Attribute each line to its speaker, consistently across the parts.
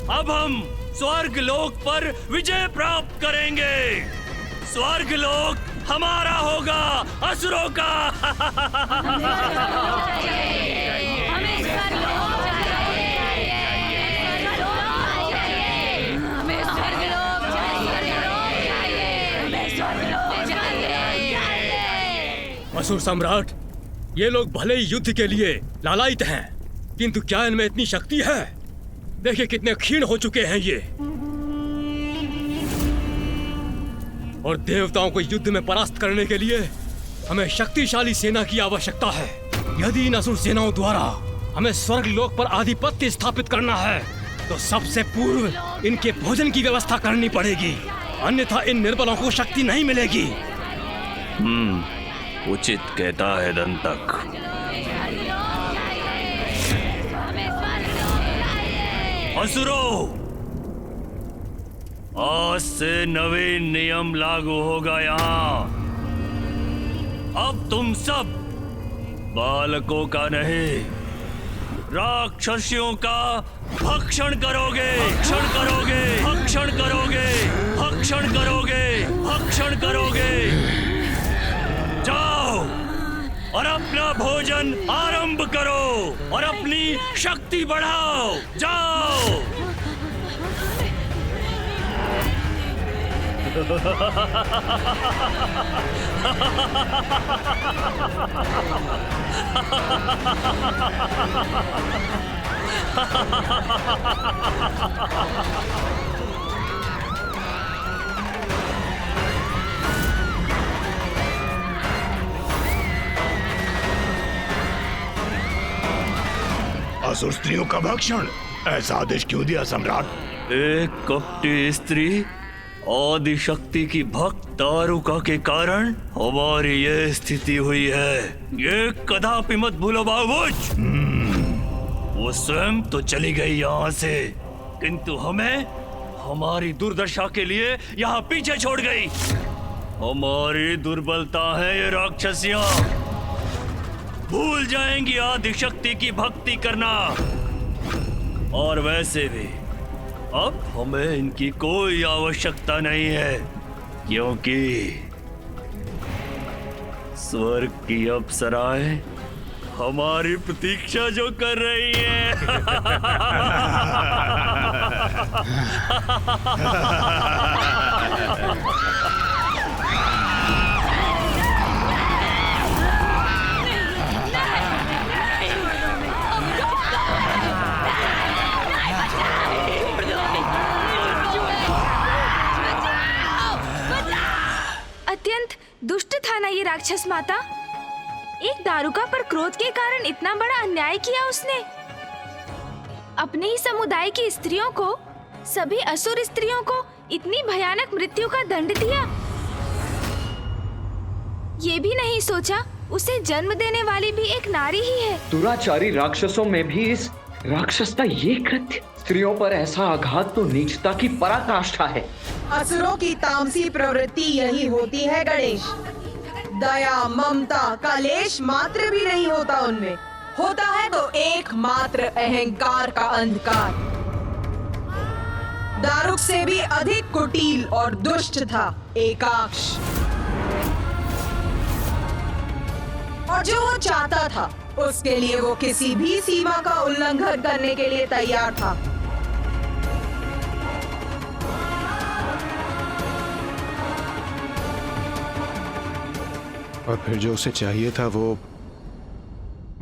Speaker 1: अब हम स्वर्ग लोक पर विजय प्राप्त करेंगे। स्वर्ग लोक हमारा होगा, असुरों का।
Speaker 2: असुर सम्राट, ये लोग भले ही युद्ध के लिए लालायित हैं, किंतु क्या इनमें इतनी शक्ति है? देखिए कितने क्षीण हो चुके हैं ये। और देवताओं को युद्ध में परास्त करने के लिए हमें शक्तिशाली सेना की आवश्यकता है। यदि इन असुर सेनाओं द्वारा हमें स्वर्ग लोक पर आधिपत्य स्थापित करना है तो सबसे पूर्व इनके भोजन की व्यवस्था करनी पड़ेगी, अन्यथा इन निर्बलों को शक्ति नहीं मिलेगी।
Speaker 1: उचित कहता है दंतक। असुरों, आज से नवीन नियम लागू होगा यहाँ। अब तुम सब बालकों का नहीं, राक्षसियों का भक्षण करोगे, भक्षण करोगे, भक्षण करोगे, भक्षण करोगे, भक्षण करोगे। जाओ और अपना भोजन आरंभ करो और अपनी शक्ति बढ़ाओ। जाओ।
Speaker 3: असुर स्त्रियों का भक्षण, ऐसा आदेश क्यों दिया सम्राट?
Speaker 1: एक कपटी स्त्री आदि शक्ति की भक्त दारुका के कारण हमारी ये स्थिति हुई है। ये कदापि मत भूलो बाबूज। वो स्वयं तो चली गई यहाँ से, किंतु हमें हमारी दुर्दशा के लिए यहाँ पीछे छोड़ गई। हमारी दुर्बलता है ये राक्षसियाँ, भूल जाएंगी आदि शक्ति की भक्ति करना। और वैसे भी अब हमें इनकी कोई आवश्यकता नहीं है, क्योंकि स्वर्ग की अप्सराएं हमारी प्रतीक्षा जो कर रही है।
Speaker 4: अत्यंत दुष्ट था ना ये राक्षस माता। एक दारुका पर क्रोध के कारण इतना बड़ा अन्याय किया उसने। अपने ही समुदाय की स्त्रियों को, सभी असुर स्त्रियों को इतनी भयानक मृत्यु का दंड दिया। ये भी नहीं सोचा उसे जन्म देने वाली भी एक नारी ही है।
Speaker 5: दुराचारी राक्षसों में भी इस राक्षस का ये कृत्य, स्त्रियों पर ऐसा आघात तो नीचता की पराकाष्ठा है।
Speaker 6: असुरों की तामसी प्रवृत्ति यही होती है गणेश। दया, ममता का लेश मात्र भी नहीं होता उनमें, होता है तो एकमात्र अहंकार का अंधकार। दारुक से भी अधिक कुटिल और दुष्ट था एकाक्ष, और जो वो चाहता था उसके लिए वो किसी भी सीमा का उल्लंघन करने के लिए तैयार था।
Speaker 3: और फिर जो उसे चाहिए था वो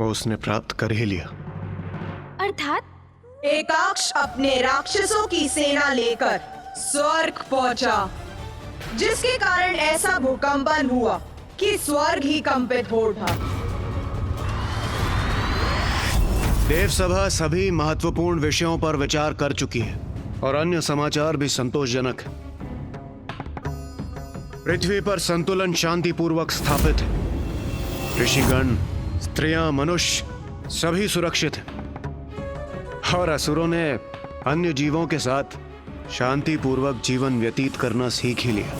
Speaker 3: उसने प्राप्त कर ही लिया।
Speaker 4: अर्थात
Speaker 6: एकाक्ष अपने राक्षसों की सेना लेकर स्वर्ग पहुंचा, जिसके कारण ऐसा भूकंपन हुआ कि स्वर्ग ही कंपित हो उठा।
Speaker 3: देव सभा सभी महत्वपूर्ण विषयों पर विचार कर चुकी है और अन्य समाचार भी संतोषजनक है। पृथ्वी पर संतुलन शांतिपूर्वक स्थापित है। ऋषिगण, स्त्रियां, मनुष्य सभी सुरक्षित हैं और असुरों ने अन्य जीवों के साथ शांतिपूर्वक जीवन व्यतीत करना सीख ही लिया।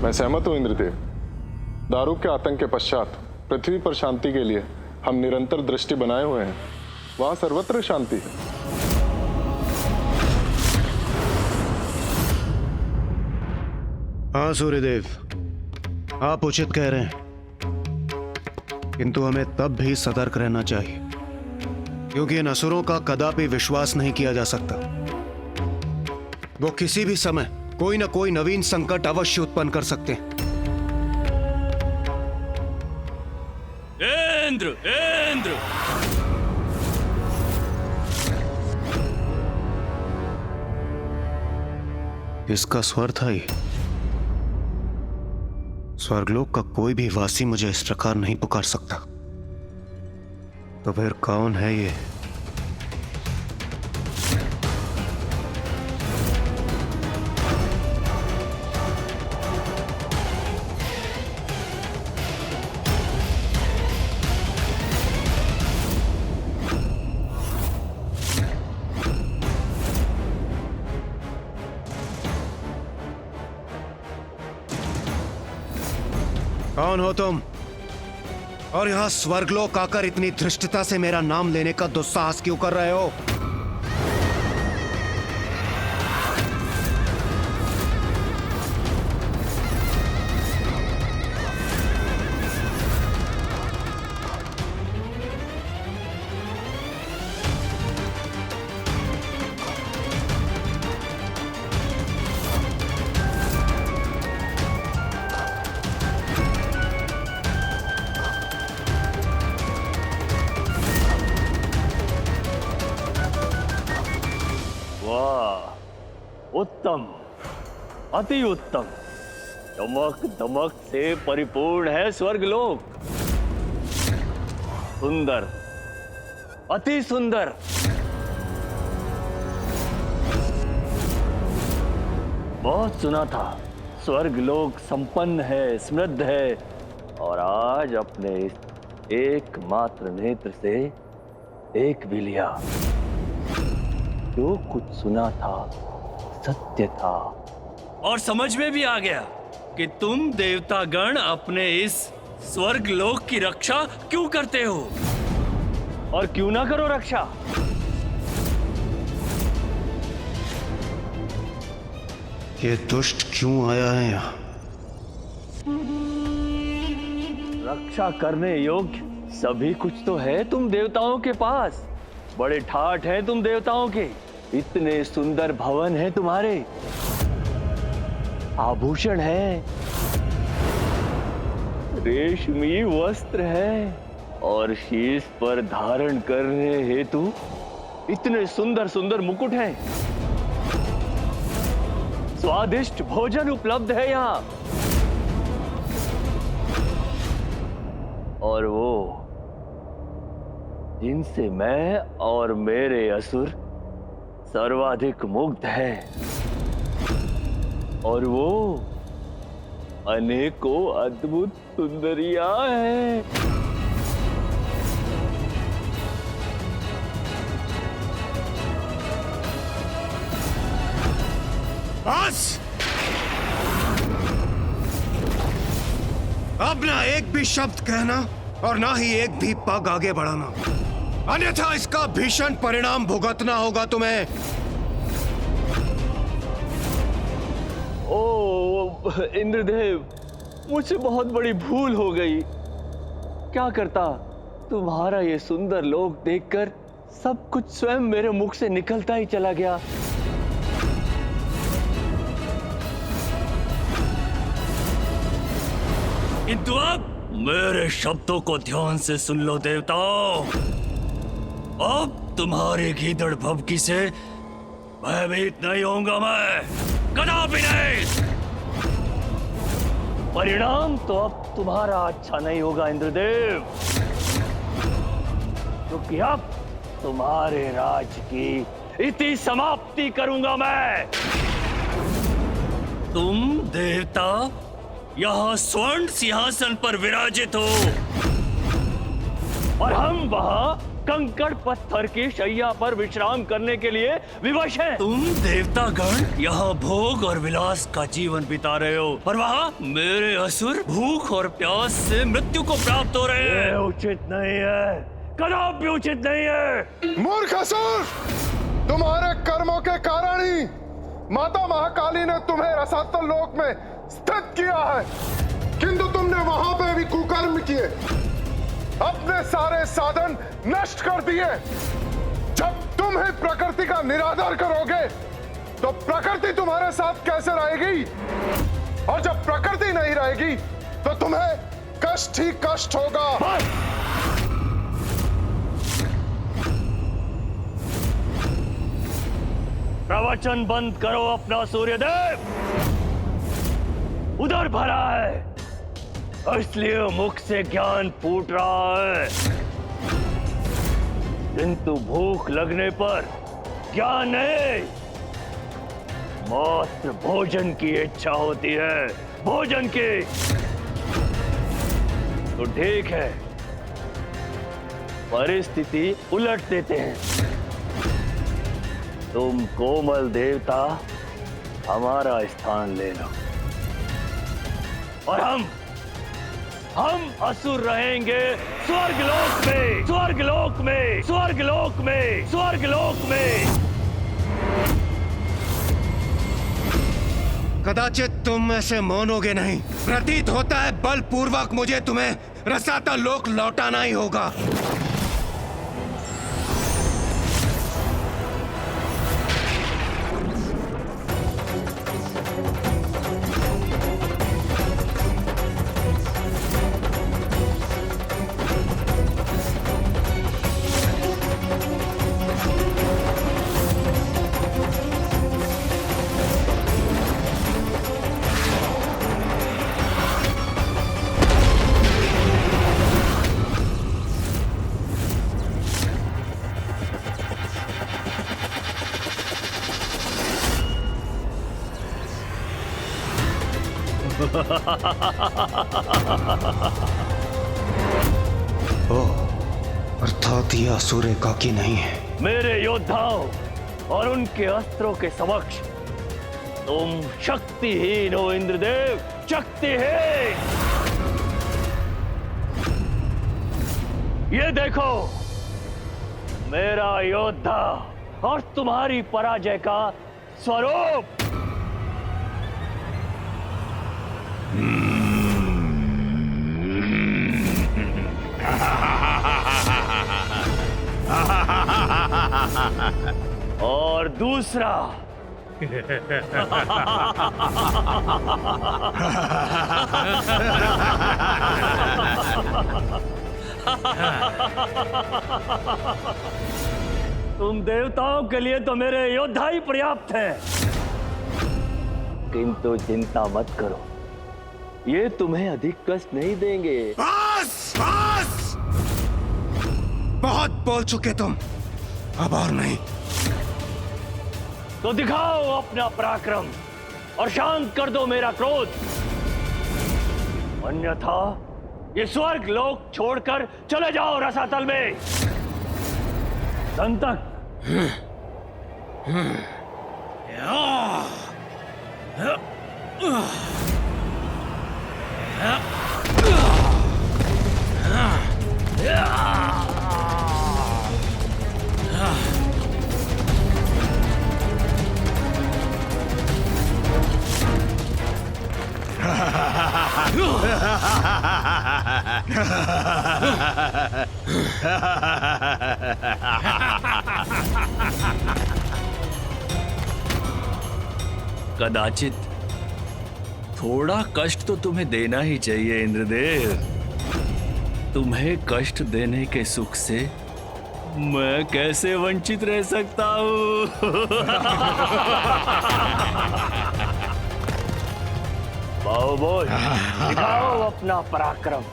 Speaker 7: मैं सहमत हूं इंद्रदेव। दारुक के आतंक के पश्चात पृथ्वी पर शांति के लिए हम निरंतर दृष्टि बनाए हुए हैं। वहां सर्वत्र शांति है।
Speaker 3: हाँ सूर्यदेव, आप उचित कह रहे हैं, किंतु हमें तब भी सतर्क रहना चाहिए, क्योंकि इन असुरों का कदापि विश्वास नहीं किया जा सकता। वो किसी भी समय कोई ना कोई नवीन संकट अवश्य उत्पन्न कर सकते हैं।
Speaker 1: इंद्र, इंद्र!
Speaker 3: इसका स्वर था ये। स्वर्गलोक का कोई भी वासी मुझे इस प्रकार नहीं पुकार सकता। तो फिर कौन है ये? कौन हो तुम? और यहां स्वर्गलोक आकर इतनी धृष्टता से मेरा नाम लेने का दुस्साहस क्यों कर रहे हो?
Speaker 1: उत्तम, अति उत्तम। चमक दमक से परिपूर्ण है स्वर्गलोक। सुंदर, अति सुंदर। बहुत सुना था स्वर्गलोक संपन्न है, समृद्ध है, और आज अपने इस एकमात्र नेत्र से देख भी लिया। जो कुछ सुना था सत्य था, और समझ में भी आ गया कि तुम देवतागण अपने इस स्वर्गलोक की रक्षा क्यों करते हो, और क्यों ना करो रक्षा।
Speaker 3: ये दुष्ट क्यों आया है यहाँ?
Speaker 1: रक्षा करने योग्य सभी कुछ तो है तुम देवताओं के पास। बड़े ठाठ हैं तुम देवताओं के। इतने सुंदर भवन हैं तुम्हारे, आभूषण है, रेशमी वस्त्र है, और शीश पर धारण करने हेतु इतने सुंदर सुंदर मुकुट हैं। स्वादिष्ट भोजन उपलब्ध है यहाँ, और वो जिनसे मैं और मेरे असुर सर्वाधिक मुग्ध है, और वो अनेकों अद्भुत सुंदरियां हैं।
Speaker 3: बस! अब ना एक भी शब्द कहना और ना ही एक भी पग आगे बढ़ाना, अन्यथा इसका भीषण परिणाम भुगतना होगा तुम्हें।
Speaker 1: ओ इंद्रदेव, मुझसे बहुत बड़ी भूल हो गई। क्या करता, तुम्हारा ये सुंदर लोक देखकर सब कुछ स्वयं मेरे मुख से निकलता ही चला गया। किंतु अब मेरे शब्दों को ध्यान से सुन लो देवताओं। अब तुम्हारे गीदड़ भभकी से भयभीत नहीं होऊंगा मैं, कदापि नहीं। परिणाम तो अब तुम्हारा अच्छा नहीं होगा इंद्रदेव, क्योंकि अब तुम्हारे राज की इति समाप्ति करूंगा मैं। तुम देवता यहाँ स्वर्ण सिंहासन पर विराजित हो, और हम वहाँ कंकड़ पत्थर की शैया पर विश्राम करने के लिए विवश हैं। तुम देवतागण यहाँ भोग और विलास का जीवन बिता रहे हो, और वहाँ मेरे असुर भूख और प्यास से मृत्यु को प्राप्त हो रहे हैं। उचित नहीं है, कदापि उचित नहीं है।
Speaker 7: मूर्ख असुर, तुम्हारे कर्मों के कारण ही माता महाकाली ने तुम्हें रसातल लोक में स्थित किया है, किंतु तुमने वहां पे भी कुकर्म किए, अपने सारे साधन नष्ट कर दिए। जब तुम ही प्रकृति का निरादर करोगे तो प्रकृति तुम्हारे साथ कैसे रहेगी, और जब प्रकृति नहीं रहेगी तो तुम्हें कष्ट ही कष्ट होगा।
Speaker 1: प्रवचन बंद करो अपना सूर्यदेव। उधर भरा है, इसलिए मुख से ज्ञान फूट रहा है, किंतु भूख लगने पर ज्ञान नहीं, मात्र भोजन की इच्छा होती है, भोजन की। तो ठीक है, परिस्थिति उलट देते हैं। तुम कोमल देवता हमारा स्थान ले लो, और हम असुर रहेंगे स्वर्गलोक में, स्वर्गलोक में, स्वर्गलोक में, स्वर्गलोक में।
Speaker 3: कदाचित तुम ऐसे मानोगे नहीं। प्रतीत होता है बलपूर्वक मुझे तुम्हें रसातल लोक लौटाना ही होगा। अर्थात यह असुर एकाकी नहीं है।
Speaker 1: मेरे योद्धाओं और उनके अस्त्रों के समक्ष तुम शक्तिहीन हो इंद्रदेव, शक्तिहीन। ये देखो मेरा योद्धा और तुम्हारी पराजय का स्वरूप। और दूसरा तुम देवताओं के लिए तो मेरे योद्धा ही पर्याप्त हैं, किंतु चिंता मत करो, ये तुम्हें अधिक कष्ट नहीं देंगे।
Speaker 3: बस बस, बहुत बोल चुके तुम, अब और नहीं।
Speaker 1: तो दिखाओ अपना पराक्रम और शांत कर दो मेरा क्रोध, अन्यथा ये स्वर्ग लोक छोड़कर चले जाओ रसातल में। संतक कदाचित थोड़ा कष्ट तो तुम्हें देना ही चाहिए इंद्रदेव। तुम्हें कष्ट देने के सुख से मैं कैसे वंचित रह सकता हूँ? बाहुबल, दिखाओ अपना पराक्रम।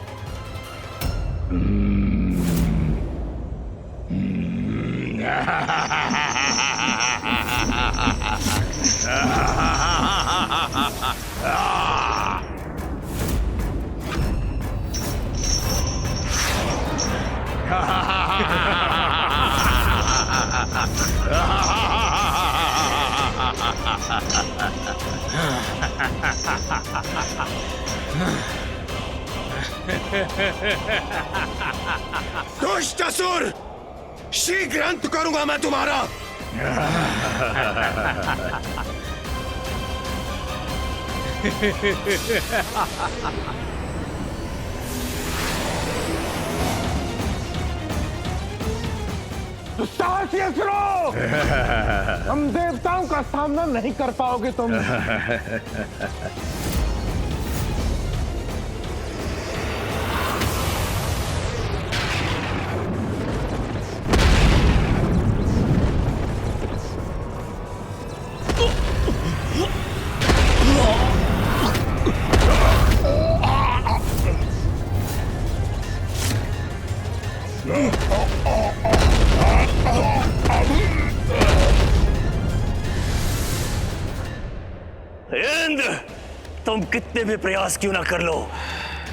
Speaker 3: दुष्ट असुर, शीघ्र अंत करूंगा मैं तुम्हारा।
Speaker 7: साहसी असुरों, हम देवताओं का सामना नहीं कर पाओगे तुम।
Speaker 1: इंद्र, तुम कितने भी प्रयास क्यों ना कर लो,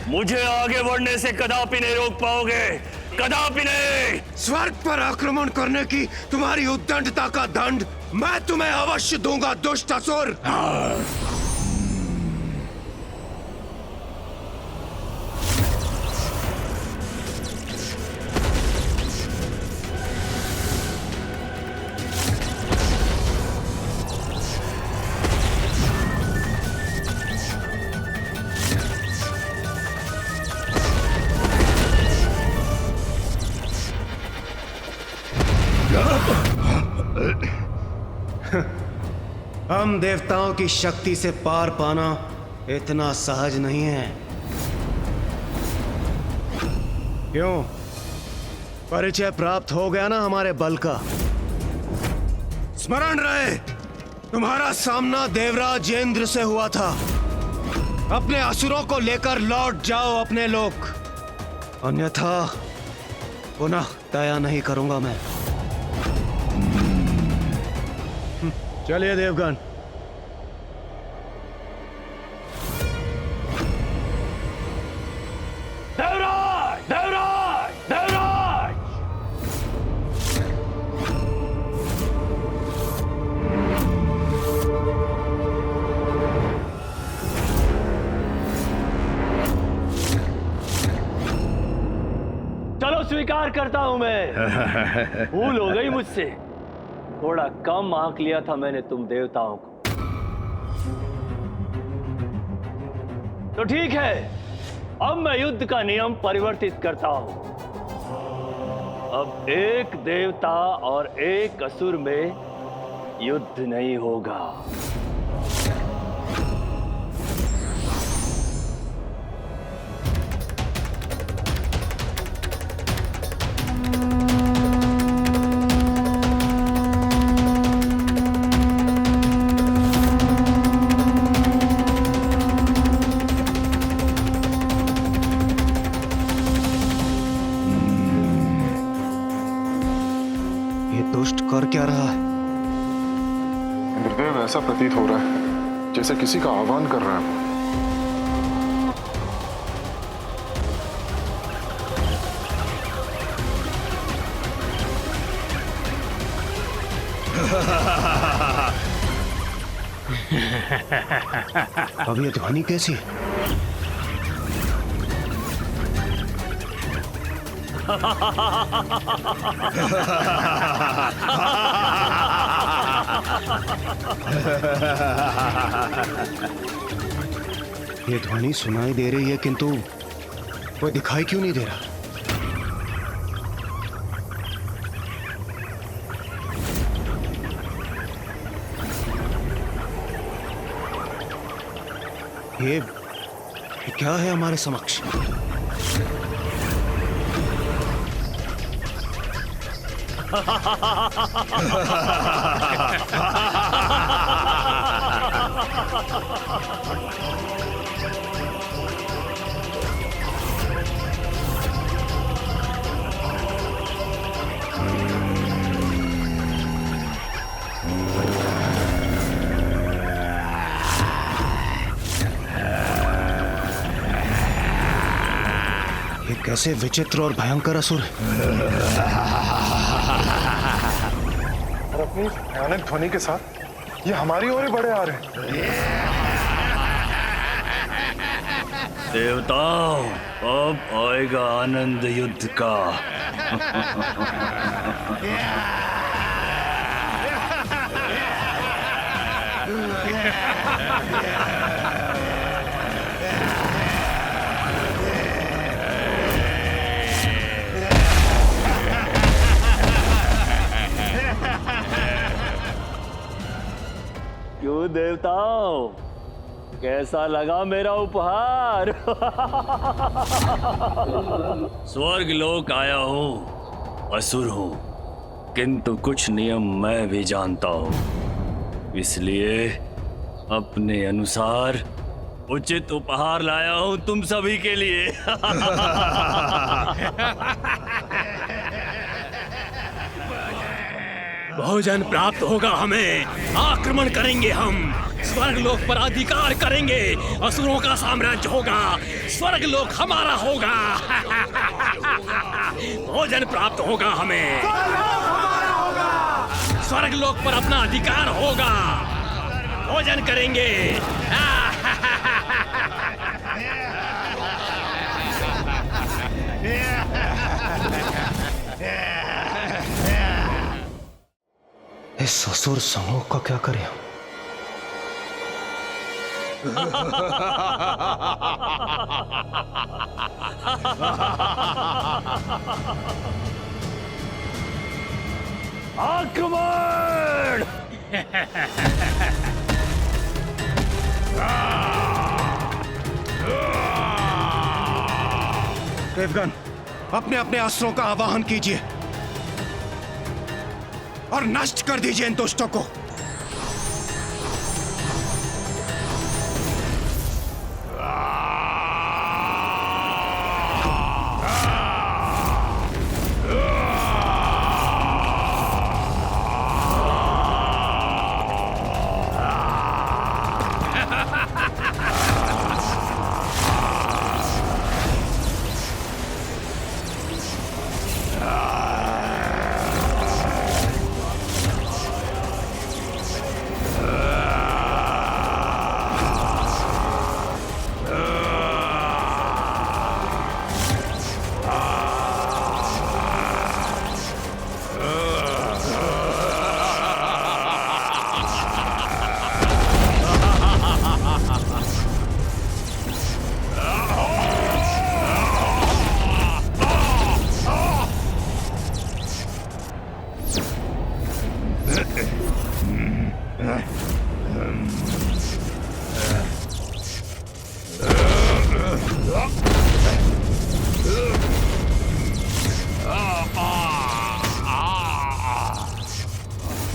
Speaker 1: मुझे आगे बढ़ने से कदापि नहीं रोक पाओगे, कदापि नहीं।
Speaker 3: स्वर्ग पर आक्रमण करने की तुम्हारी उद्दंडता का दंड मैं तुम्हें अवश्य दूंगा दुष्ट असुर। हम देवताओं की शक्ति से पार पाना इतना सहज नहीं है। क्यों? परिचय प्राप्त हो गया ना हमारे बल का। स्मरण रहे, तुम्हारा सामना देवराज इंद्र से हुआ था। अपने असुरों को लेकर लौट जाओ अपने लोक, अन्यथा पुनः दया नहीं करूंगा मैं। चलिए देवगण।
Speaker 1: देवराज, देवराज, देवराज। चलो स्वीकार करता हूं मैं, भूल हो गई मुझसे, थोड़ा कम आंक लिया था मैंने तुम देवताओं को। तो ठीक है, अब मैं युद्ध का नियम परिवर्तित करता हूं। अब एक देवता और एक असुर में युद्ध नहीं होगा।
Speaker 3: कर क्या रहा है?
Speaker 7: इंद्रदेव, ऐसा प्रतीत हो रहा है जैसे किसी का आह्वान कर रहा है।
Speaker 3: अब ये ध्वनि कैसी है? ये ध्वनि सुनाई दे रही है किंतु वो दिखाई क्यों नहीं दे रहा? ये क्या है हमारे समक्ष? ये कैसे विचित्र और भयंकर असुर है।
Speaker 7: और अपनी भयानक ध्वनि के साथ ये हमारी ओर ही बढ़े आ रहे हैं।
Speaker 1: देवताओं, अब आएगा आनंद युद्ध का। क्यों देवताओं, कैसा लगा मेरा उपहार? स्वर्ग लोक आया हूँ, असुर हूँ, किंतु कुछ नियम मैं भी जानता हूँ, इसलिए अपने अनुसार उचित उपहार लाया हूँ तुम सभी के लिए।
Speaker 2: भोजन प्राप्त होगा हमें, आक्रमण करेंगे हम, स्वर्ग लोक पर अधिकार करेंगे, असुरों का साम्राज्य होगा, स्वर्ग लोक हमारा होगा। भोजन प्राप्त होगा हमें, स्वर्ग लोक पर अपना अधिकार होगा, भोजन करेंगे।
Speaker 3: इस असुर समूह का क्या करें?
Speaker 1: आक्रमण!
Speaker 3: देवगण, अपने अपने अस्त्रों का आवाहन कीजिए और नष्ट कर दीजिए इन दुष्टों को।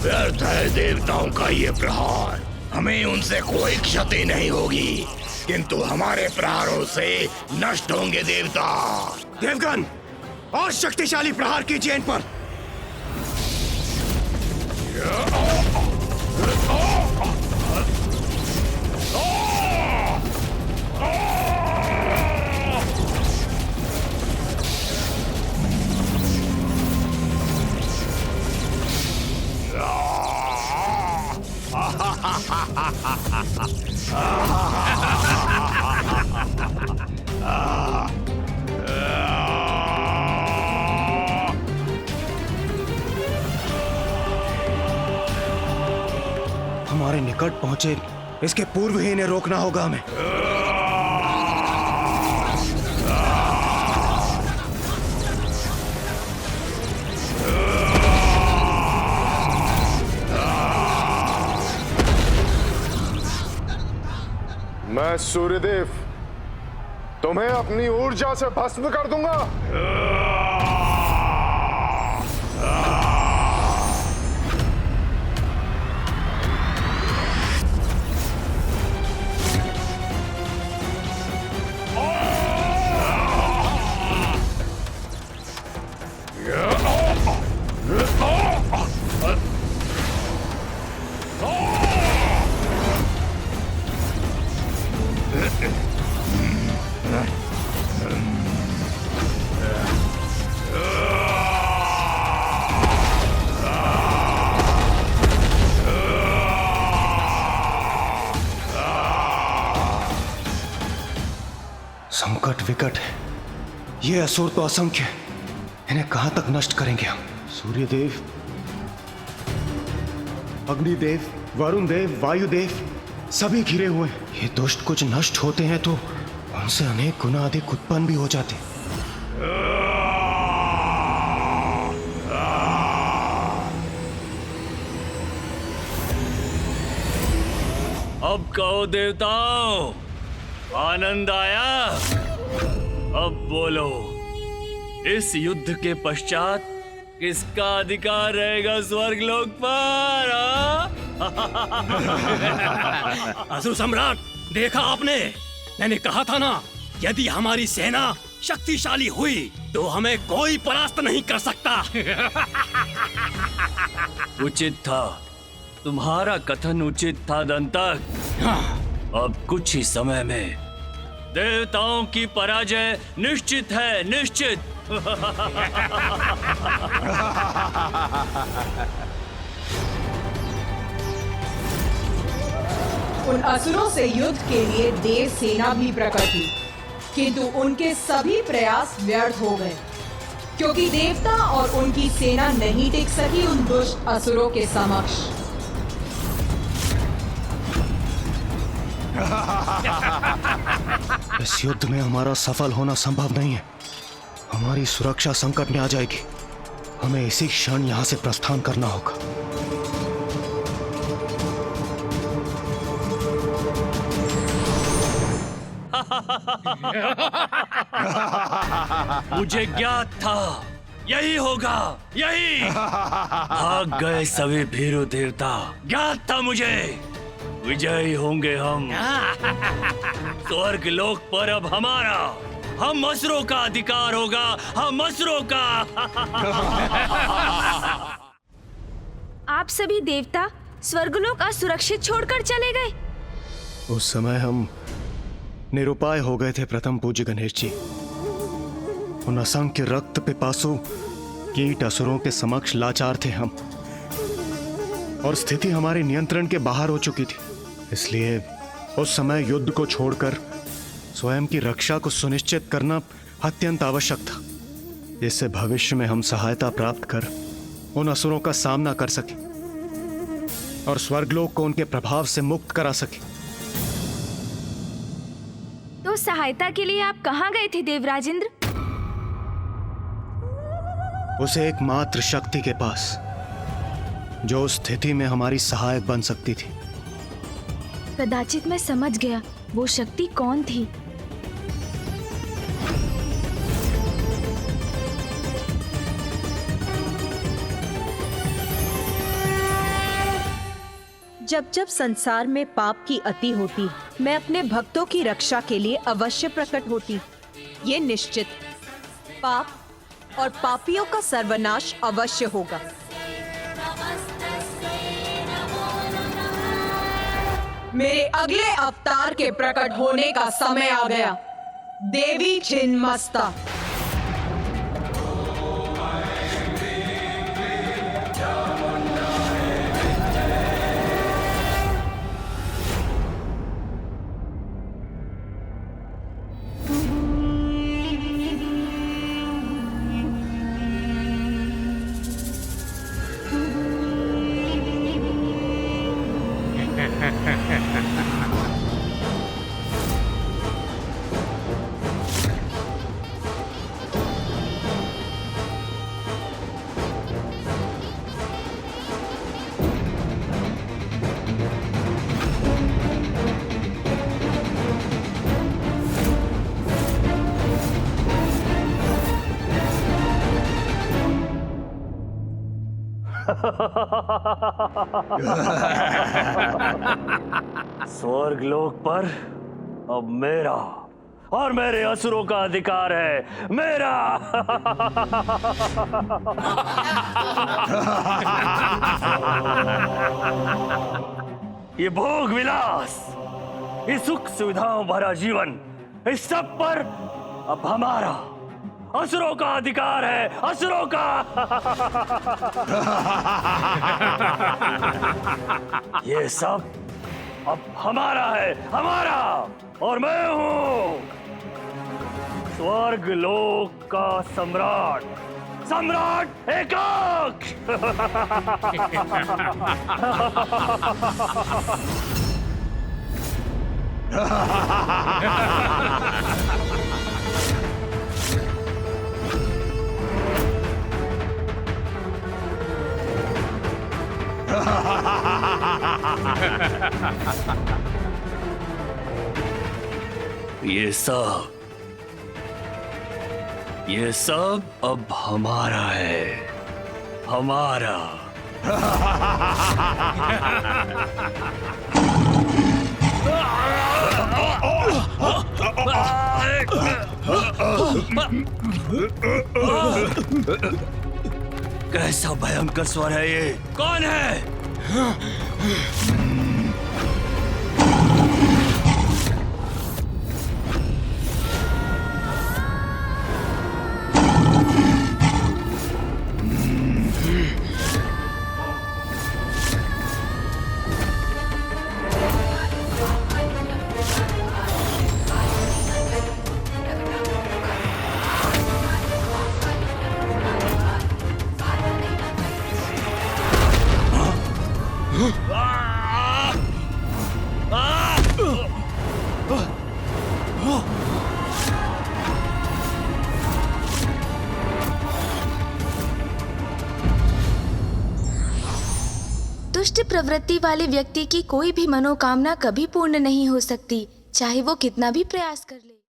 Speaker 8: व्यर्थ है देवताओं का ये प्रहार, हमें उनसे कोई क्षति नहीं होगी, किंतु हमारे प्रहारों से नष्ट होंगे देवता।
Speaker 3: देवगण, और शक्तिशाली प्रहार कीजिए इन पर। हमारे निकट पहुंचे, इसके पूर्व ही इन्हें रोकना होगा हमें।
Speaker 7: मैं सूर्यदेव तुम्हें अपनी ऊर्जा से भस्म कर दूंगा।
Speaker 3: संकट विकट है। ये असुर तो असंख्य है। इन्हें कहां तक नष्ट करेंगे हम? सूर्यदेव, अग्निदेव, वरुण देव, वायुदेव सभी घिरे हुए हैं। ये दुष्ट कुछ नष्ट होते हैं तो उनसे अनेक गुना अधिक उत्पन्न भी हो जाते हैं।
Speaker 1: अब कहो देवताओं, आनंद आया? अब बोलो, इस युद्ध के पश्चात किसका अधिकार रहेगा स्वर्गलोक पर?
Speaker 2: असुर सम्राट, देखा आपने? मैंने कहा था ना, यदि हमारी सेना शक्तिशाली हुई तो हमें कोई परास्त नहीं कर सकता।
Speaker 1: उचित था, तुम्हारा कथन उचित था दंतक। अब कुछ ही समय में देवताओं की पराजय निश्चित है, निश्चित।
Speaker 6: उन असुरों से युद्ध के लिए देव सेना भी प्रकट हुई, किंतु उनके सभी प्रयास व्यर्थ हो गए, क्योंकि देवता और उनकी सेना नहीं टिक सकी उन दुष्ट असुरों के समक्ष।
Speaker 3: इस युद्ध में हमारा सफल होना संभव नहीं है। हमारी सुरक्षा संकट में आ जाएगी। हमें इसी क्षण यहां से प्रस्थान करना होगा।
Speaker 1: मुझे ज्ञात था यही होगा, यही। भाग गए सभी भीरू देवता। ज्ञात था मुझे, विजयी होंगे हम। स्वर्ग लोक पर अब हमारा, हम असुरों का अधिकार होगा, हम असुरों का।
Speaker 4: आप सभी देवता स्वर्गलोक असुरक्षित छोड़कर चले गए।
Speaker 3: उस समय हम निरुपाय हो गए थे प्रथम पूज्य गणेश जी। उन असंख्य रक्त पिपासु कीट असुरों के समक्ष लाचार थे हम, और स्थिति हमारे नियंत्रण के बाहर हो चुकी थी। इसलिए उस समय युद्ध को छोड़कर स्वयं की रक्षा को सुनिश्चित करना अत्यंत आवश्यक था, जिससे भविष्य में हम सहायता प्राप्त कर उन असुरों का सामना कर सके और स्वर्गलोक को उनके प्रभाव से मुक्त करा सके।
Speaker 4: तो सहायता के लिए आप कहाँ गए थे देवराजेंद्र?
Speaker 3: उसे एकमात्र शक्ति के पास, जो उस स्थिति में हमारी सहायक बन सकती थी।
Speaker 4: कदाचित मैं समझ गया वो शक्ति कौन थी।
Speaker 6: जब जब संसार में पाप की अति होती, मैं अपने भक्तों की रक्षा के लिए अवश्य प्रकट होती। ये निश्चित, पाप और पापियों का सर्वनाश अवश्य होगा। मेरे अगले अवतार के प्रकट होने का समय आ गया। देवी छिन्नमस्ता।
Speaker 1: स्वर्गलोक पर अब मेरा और मेरे असुरों का अधिकार है, मेरा। ये भोग विलास, ये सुख सुविधाओं भरा जीवन, इस सब पर अब हमारा, असुरों का अधिकार है, असुरों का। ये सब अब हमारा है, हमारा। और मैं हूं स्वर्ग लोक का सम्राट, सम्राट एकाक्ष। ये सब अब हमारा है, हमारा। कैसा भयंकर स्वर है ये? कौन है?
Speaker 4: दुष्ट प्रवृत्ति वाले व्यक्ति की कोई भी मनोकामना कभी पूर्ण नहीं हो सकती, चाहे वो कितना भी प्रयास कर ले।